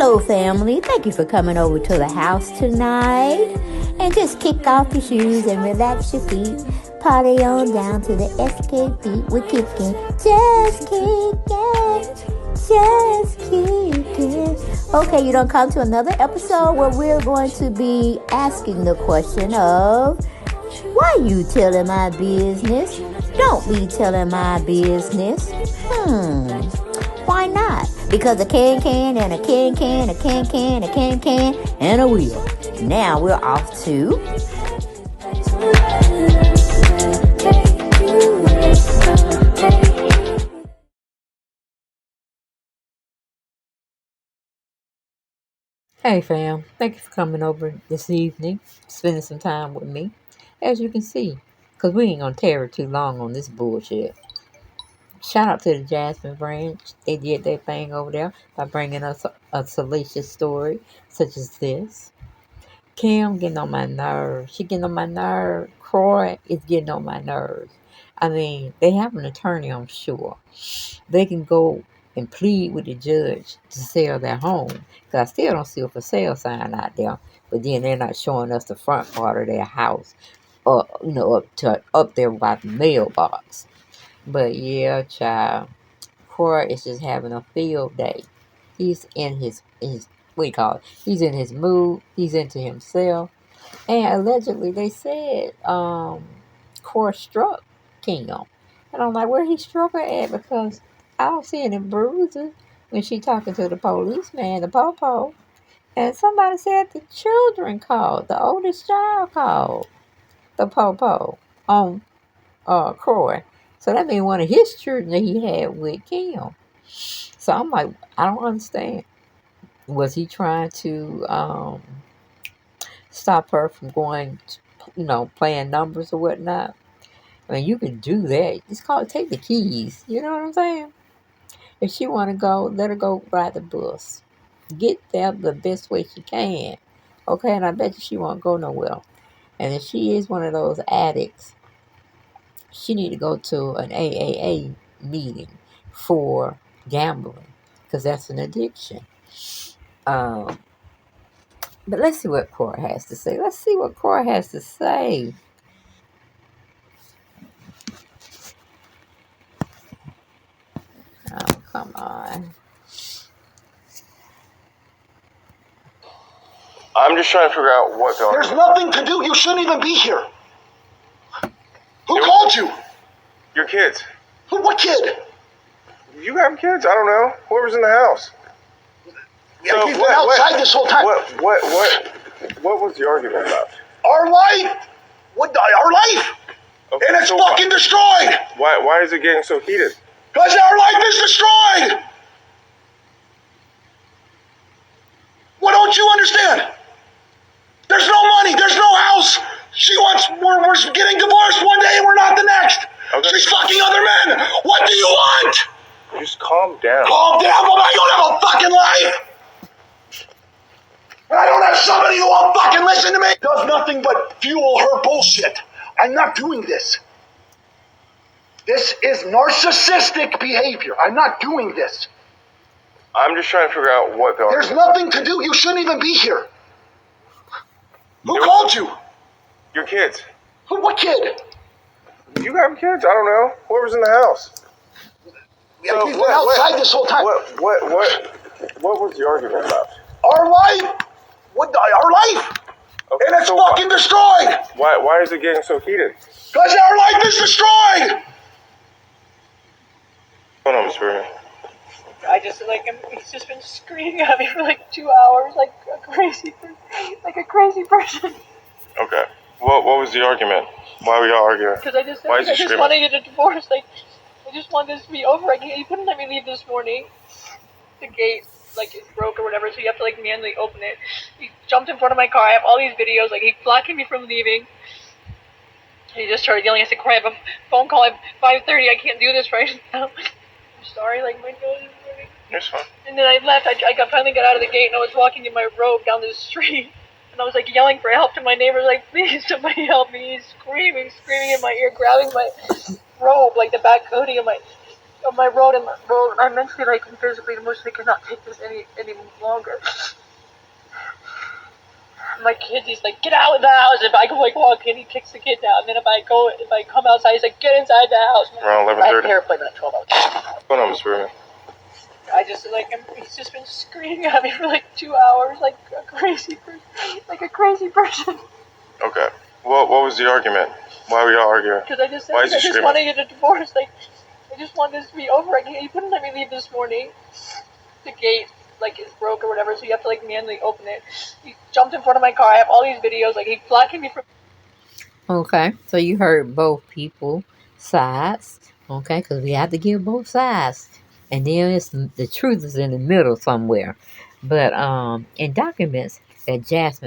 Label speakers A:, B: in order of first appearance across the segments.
A: Hello, family. Thank you for coming over to the house tonight. And just kick off your shoes and relax your feet. Party on down to the SK beat. We're kicking. Just kicking. Just kicking. Okay, you don't come to another episode where we're going to be asking the question of, why you telling my business? Don't be telling my business. Why not? Because a can and a can, a can, a can, and a wheel. Now we're off to... Hey fam, thank you for coming over this evening, spending some time with me. As you can see, because we ain't going to tear it too long on this bullshit. Shout out to the Jasmine branch. They did their thing over there by bringing us a salacious story such as this. Kim getting on my nerves. She getting on my nerves. Kroy is getting on my nerves. I mean, they have an attorney, I'm sure. They can go and plead with the judge to sell their home. Because I still don't see a for sale sign out there. But then they're not showing us the front part of their house. Up there by the mailbox. But yeah, child, Kroy is just having a field day. He's in his what do you call it? He's in his mood. He's into himself. And allegedly, they said Kroy struck Kim. And I'm like, where he struck her at? Because I don't see any bruises when she talking to the policeman, the po-po. And somebody said the children called. The oldest child called the po-po on Kroy. So that means one of his children that he had with Kim. So I'm like, I don't understand. Was he trying to stop her from going, playing numbers or whatnot? I mean, you can do that. It's called take the keys. You know what I'm saying? If she want to go, let her go ride the bus. Get there the best way she can. Okay, and I bet you she won't go nowhere. And if she is one of those addicts, she need to go to an AAA meeting for gambling, because that's an addiction. But let's see what Kroy has to say. Let's see what Kroy has to say. Oh, come on.
B: I'm just trying to figure out what the...
C: There's nothing to do. You shouldn't even be here. Who called you?
B: Your kids.
C: What kid?
B: You have kids? I don't know. Whoever's in the house.
C: Yeah, so he's been outside this whole time.
B: What was the argument about?
C: Our life. Our life? Okay, and it's so fucking destroyed.
B: Why is it getting so heated?
C: Because our life is destroyed. What don't you understand? There's no money. There's no house. We're getting divorced one day and we're not the next. Okay. She's fucking other men. What do you want?
B: Just calm down.
C: Calm down, but I don't have a fucking life. And I don't have somebody who won't fucking listen to me. Does nothing but fuel her bullshit. I'm not doing this. This is narcissistic behavior. I'm not doing this.
B: I'm just trying to figure out what the...
C: There's nothing to do. You shouldn't even be here. Who called you?
B: Your kids.
C: What kid?
B: You have kids? I don't know. Whoever's in the house.
C: Yeah, he's been outside this whole time.
B: What was the argument about?
C: Our life. Our life. Okay, and it's so fucking destroyed.
B: Why is it getting so heated?
C: Because our life is destroyed.
B: Hold on, Miss Bernie.
D: He's just been screaming at me for like 2 hours, like a crazy person.
B: Okay. What was the argument? Why were y'all arguing?
D: Because I just want to get a divorce. I just want this to be over. He wouldn't let me leave this morning. The gate, is broke or whatever, so you have to, manually open it. He jumped in front of my car. I have all these videos. He's blocking me from leaving. He just started yelling. I said, "Kroy, I have a phone call at 5:30. I can't do this right now. I'm sorry, my nose is running."
B: It's fine.
D: And then I left. I finally got out of the gate, and I was walking in my robe down the street. And I was, yelling for help to my neighbors, "Please, somebody help me." He's screaming in my ear, grabbing my robe, the back hoodie of my... on my road and I mentally, like, and physically and emotionally cannot take this any longer. My kid, he's like, get out of the house. If I go, like, walk in, he kicks the kids out. And then if I come outside, he's like, get inside the house.
B: Around 11:30.
D: I had hair appointment at 12 hours.
B: What's going on, Miss Ruben?
D: I just, like, he's just been screaming at me for, like, 2 hours, like a crazy person.
B: Okay. What was the argument? Why were y'all arguing?
D: Because I just said,
B: Why is he
D: I just
B: screaming?
D: want to get a divorce. Like, I just want this to be over. He wouldn't let me leave this morning. The gate, like, is broke or whatever, so you have to, like, manually open it. He jumped in front of my car. I have all these videos. Like, he's blocking me from...
A: Okay, so you heard both people sides, okay, because we have to give both sides, and then the truth is in the middle somewhere. But in documents that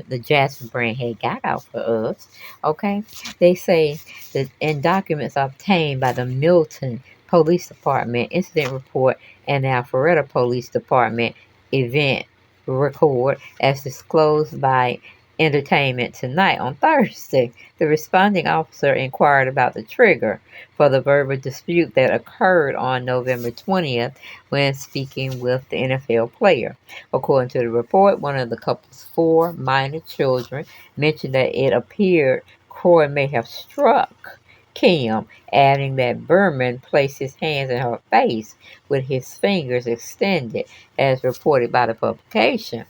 A: the Jasmine brand had got out for us, okay, they say that in documents obtained by the Milton Police Department incident report and the Alpharetta Police Department event record as disclosed by Entertainment Tonight on Thursday. The responding officer inquired about the trigger for the verbal dispute that occurred on November 20th when speaking with the NFL player. According to the report, one of the couple's 4 minor children mentioned that it appeared Kroy may have struck Kim, adding that Berman placed his hands in her face with his fingers extended, as reported by the publication.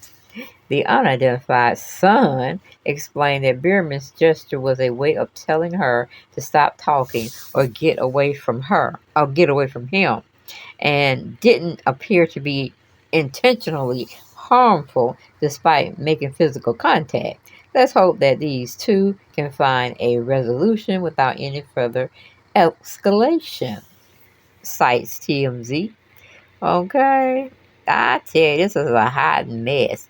A: The unidentified son explained that Bierman's gesture was a way of telling her to stop talking or get away from him, and didn't appear to be intentionally harmful despite making physical contact. Let's hope that these two can find a resolution without any further escalation, cites TMZ. Okay, I tell you, this is a hot mess.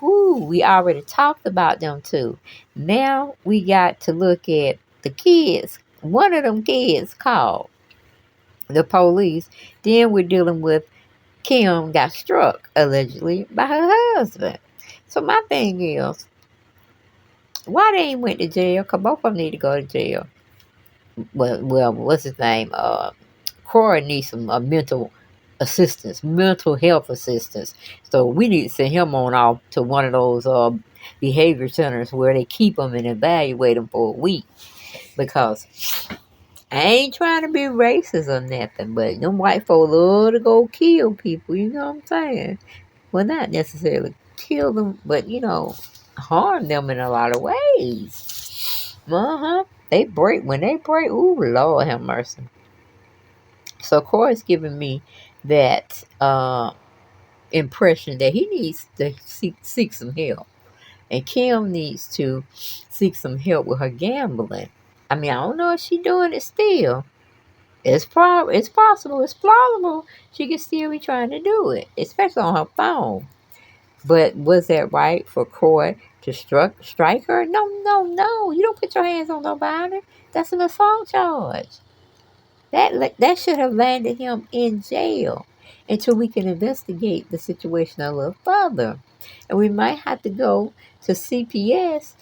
A: Whoo, we already talked about them too. Now we got to look at the kids. One of them kids called the police. Then we're dealing with Kim got struck, allegedly, by her husband. So my thing is, why they ain't went to jail? Because both of them need to go to jail. Well, what's his name? Kroy needs some mental health assistance. So we need to send him on off to one of those behavior centers where they keep him and evaluate him for a week. Because I ain't trying to be racist or nothing, but them white folk love to go kill people, you know what I'm saying? Well, not necessarily kill them, but, harm them in a lot of ways. When they break, ooh, Lord have mercy. So Kroy's giving me that impression that he needs to seek some help. And Kim needs to seek some help with her gambling. I mean, I don't know if she's doing it still. It's possible, it's plausible. She could still be trying to do it, especially on her phone. But was that right for Kroy to strike her? No. You don't put your hands on nobody. That's an assault charge. That should have landed him in jail until we can investigate the situation a little further. And we might have to go to CPS,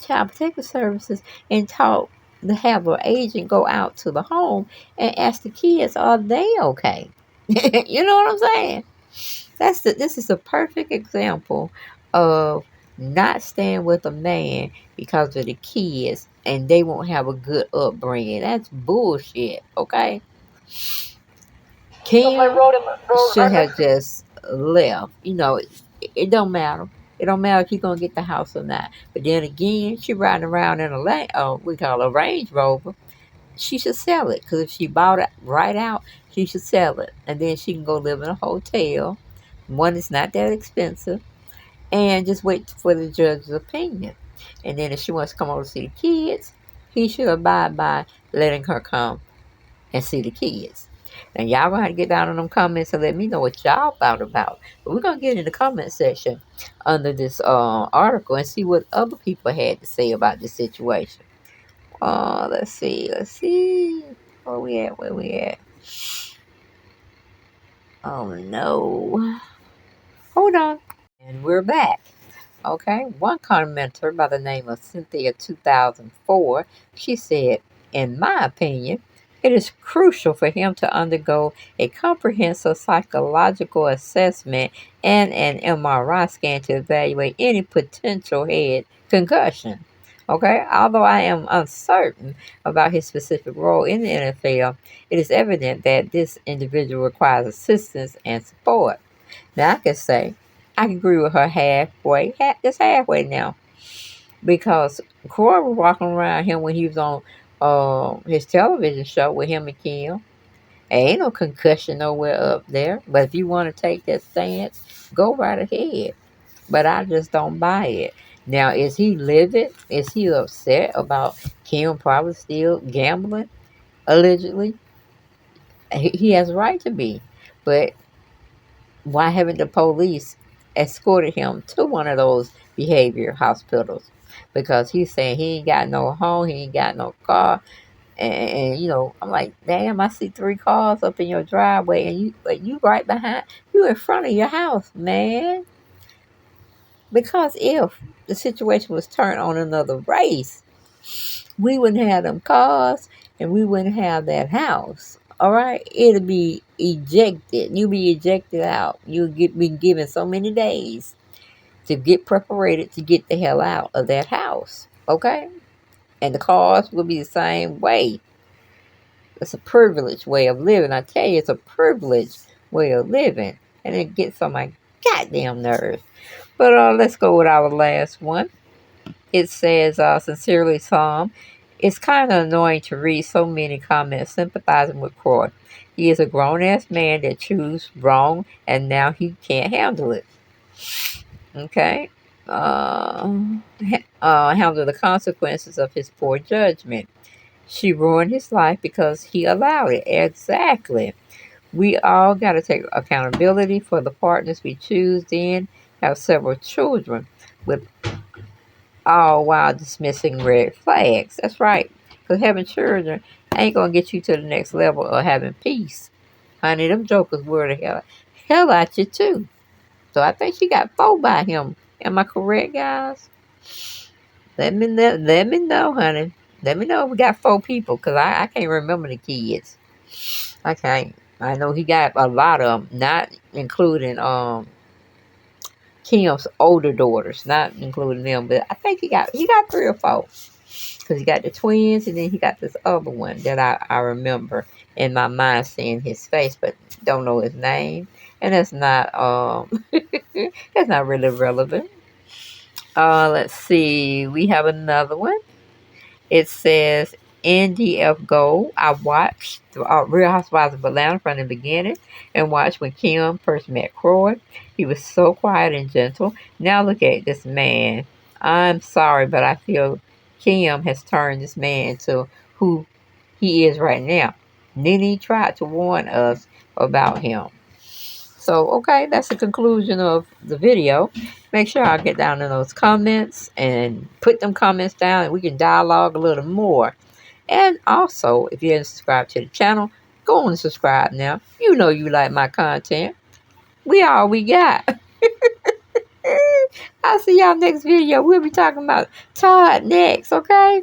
A: Child Protective Services, and have an agent go out to the home and ask the kids, are they okay? You know what I'm saying? This is a perfect example of not staying with a man because of the kids and they won't have a good upbringing. That's bullshit, okay? Kim should have just left. It don't matter. It don't matter if you're going to get the house or not. But then again, she riding around in we call a Range Rover. She should sell it, because if she bought it right out, she should sell it. And then she can go live in a hotel. One is not that expensive. And just wait for the judge's opinion. And then if she wants to come over to see the kids, he should abide by letting her come and see the kids. Now, y'all going to have to get down in them comments and let me know what y'all thought about. But we're going to get in the comment section under this article and see what other people had to say about this situation. Let's see. Where we at? Oh, no. Hold on. And we're back. Okay, one commenter by the name of Cynthia 2004, she said, in my opinion, It is crucial for him to undergo a comprehensive psychological assessment and an MRI scan to evaluate any potential head concussion. Okay, although I am uncertain about his specific role in the NFL, it is evident that this individual requires assistance and support. Now, I can say, I can agree with her halfway, just halfway now, because Kroy was walking around him when he was on his television show with him and Kim. Ain't no concussion nowhere up there. But if you want to take that stance, go right ahead. But I just don't buy it. Now, is he livid? Is he upset about Kim probably still gambling, allegedly? He has a right to be. But why haven't the police escorted him to one of those behavior hospitals? Because he's saying he ain't got no home, he ain't got no car. And you know, I'm like, damn, I see 3 cars up in your driveway, and you right behind, you in front of your house, man. Because if the situation was turned on another race, we wouldn't have them cars, and we wouldn't have that house. All right, it'll be ejected. You'll be ejected out. You'll be given so many days to get prepared to get the hell out of that house. Okay, and the cars will be the same way. It's a privileged way of living. I tell you, it's a privileged way of living. And it gets on my goddamn nerves. But let's go with our last one. It says, sincerely, Tom. It's kind of annoying to read so many comments sympathizing with Kroy. He is a grown-ass man that chose wrong, and now he can't handle it. Okay? Handle the consequences of his poor judgment. She ruined his life because he allowed it. Exactly. We all got to take accountability for the partners we choose, then have several children with all while dismissing red flags. That's right. Because having children ain't going to get you to the next level of having peace. Honey, them jokers were the hell out you too. So I think she got 4 by him. Am I correct, guys? Let me know, honey. Let me know if we got 4 people, because I can't remember the kids. I can't. I know he got a lot of them, not including Kim's older daughters, not including them, but I think he got 3 or 4. Because he got the twins, and then he got this other one that I remember in my mind seeing his face, but don't know his name. And that's not that's not really relevant. Let's see. We have another one. It says NDF Gold. I watched Real Housewives of Atlanta from the beginning and watched when Kim first met Kroy. He was so quiet and gentle. Now look at this man. I'm sorry, but I feel Kim has turned this man into who he is right now. Nene tried to warn us about him. So, okay, that's the conclusion of the video. Make sure I get down in those comments and put them comments down, and we can dialogue a little more. And also, if you haven't subscribed to the channel, go on and subscribe now. You know you like my content. We all we got. I'll see y'all next video. We'll be talking about Todd next, okay?